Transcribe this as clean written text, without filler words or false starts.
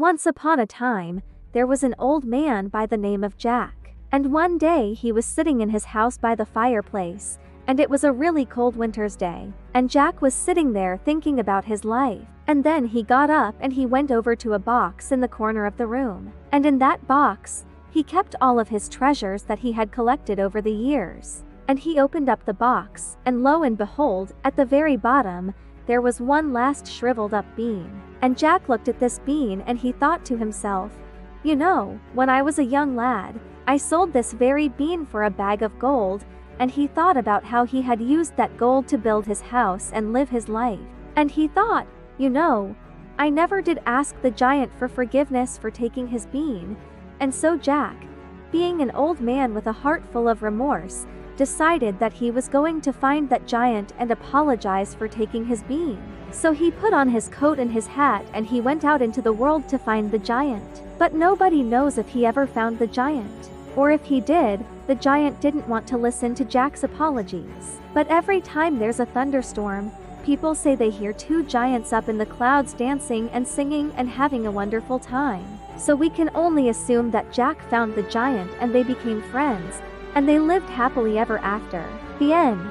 Once upon a time, there was an old man by the name of Jack. And one day he was sitting in his house by the fireplace, and it was a really cold winter's day. And Jack was sitting there thinking about his life. And then he got up and he went over to a box in the corner of the room. And in that box, he kept all of his treasures that he had collected over the years. And he opened up the box, and lo and behold, at the very bottom, there was one last shriveled up bean. And Jack looked at this bean and he thought to himself, you know, when I was a young lad, I sold this very bean for a bag of gold, and he thought about how he had used that gold to build his house and live his life. And he thought, you know, I never did ask the giant for forgiveness for taking his bean. And so Jack, being an old man with a heart full of remorse, decided that he was going to find that giant and apologize for taking his bean. So he put on his coat and his hat and he went out into the world to find the giant. But nobody knows if he ever found the giant. Or if he did, the giant didn't want to listen to Jack's apologies. But every time there's a thunderstorm, people say they hear two giants up in the clouds dancing and singing and having a wonderful time. So we can only assume that Jack found the giant and they became friends, and they lived happily ever after. The end.